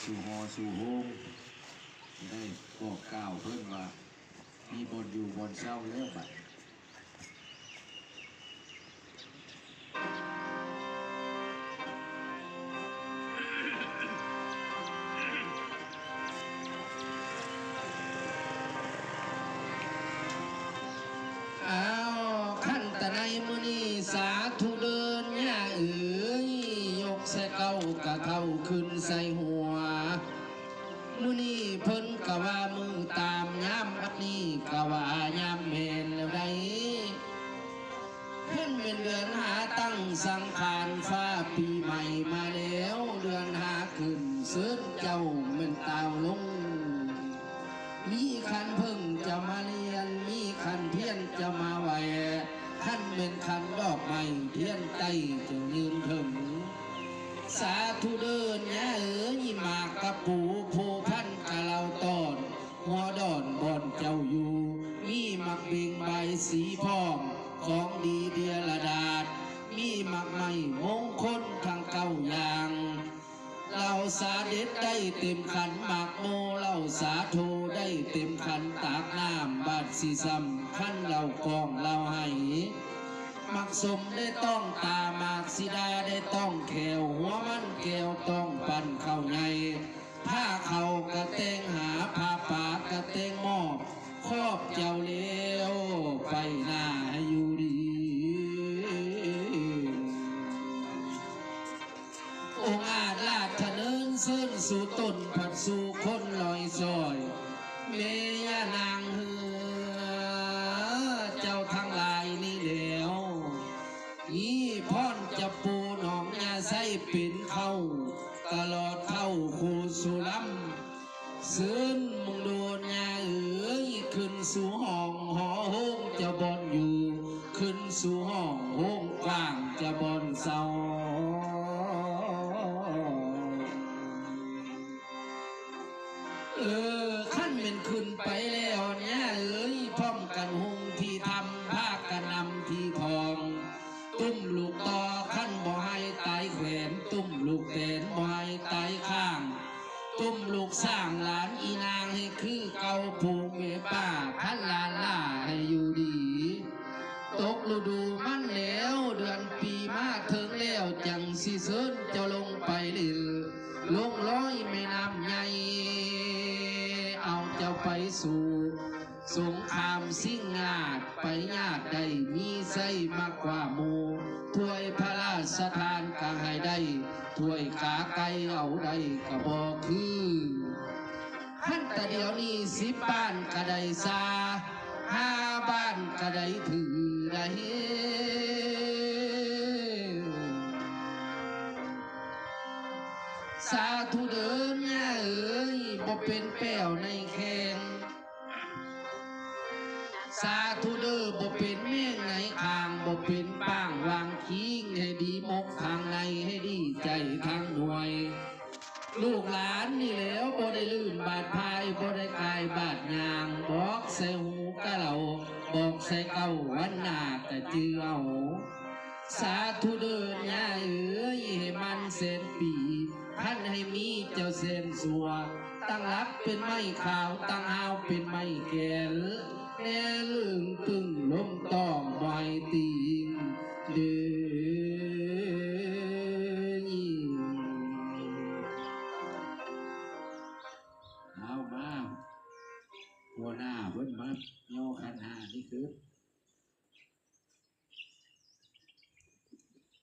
สู่หอสู่โฮมได้บอกกล่าวเพิ่นว่ามีบนอยู่บนเศร้าแล้วบัดขั้นแต่ในมือนี้สาธุเดินเนี่ยยกใส่เก้ากะเข้าขึ้นใส่หัวมือนี้เพิ่นกะว่ามือตามย้ำวัดนี้กะว่ายำเห็นแล้วได้เพิ่นเป็นเดือนหาตั้งสังขารฟ้าปีใหม่มาแล้วเดือนหาขึ้นเสื้อเจ้าเป็นตาวลงมีขันพึ่งจะมาเรียนมีขันเทียนจะมาไหวขันเป็นขันดอกไม้เทียนไต้จะยืนถึงสาธุเดินเนี่ยยี่มากกระปูโพพันกะเหล่าตอนหัวดอนบอนเจ้าอยู่มีมักเบ่งใบสีพร้อมของดีเดียระดาษมีมักไม้มงคลทางเก้าอย่างเราสาเด็ดได้เต็มขันหมากโมเราสาโทได้เต็มขันตากน้ำบาดสีซ้ำขันเรากองเราให้มักสมได้ต้องตาหมากสีดาได้ต้องแขวหัวมันแก้วต้องปั่นเข้าไงผ้าเขากระเตงหาผ้าป่ากระเตงหม้อครอบเจ้าเลี้ยวไปหน้าอยู่ดีองค์อาจลาดถนนเส้นสู่ต้นผัดสู่คนลอยซอยเมยานางเฮือเจ้าทั้งหลายนี่แล้วอีพ่อนจะปูหนองยาไส้ปิ่นเข้าตลอดเข้าคูสุลัมซื้นมึงโดนยาขึ้นสู่ห้องหอห้องจะบอนอยู่ขึ้นสู่ห้องห้องกว้างจะบอนเศร้าขั้นเป็นขึ้นไปแล้วเนี่ยพร้อมกันหงที่ทำภาคกันนำที่ทองตุ้มลูกต่อขั้นบ่ให้ตายแขวนตุ้มลูกแขนบ่ให้ตายข้างตุ้มลูกสร้างหลานอีนางให้คือเก่าผูกเมป้าขั้นลานล่าให้อยู่ดีตกฤดูมันแล้วเดือนปีมาถึงแล้วจังสิเซินจะลงไปลิลลงร้อยแม่น้ำใหญ่เอาเจ้าไปสู่สงครามสิ่งงาดไปญาติได้มีไส้มากกว่าหมูถ้วยพระราชทานก็ให้ได้ถ้วยขาไก่เอาได้ก็บอกคือขั้นแต่เดี๋ยวนี้10 บ้านก็ได้ซา5 บ้านก็ได้ถือได้สาธุเดินเนี่ยบ่เป็นแป้วในแข้งสาธุเดินบ่เป็นเม่งในคางบ่เป็นป้างวางคิงให้ดีมกทางในให้ดีใจทางหน่วยลูกหลานนี่แล้วบ่ได้ลื่นบาดพายบ่ได้กายบาดยางบอกใส่หูกะเหล่าบอกใส่เก้าวันหน้ากะจือเอาสาธุเดินย่าให้มันเส้นปีท่านให้มีเจ้าเส้นสัวตั้งรับเป็นไม้ขาวตั้งหาวเป็นไม้แก่นแน่ลึงตึงลมต้องไว้ตีงเดือเอามาหัวหน้าเพิ่นมาโยขันหานี่คือ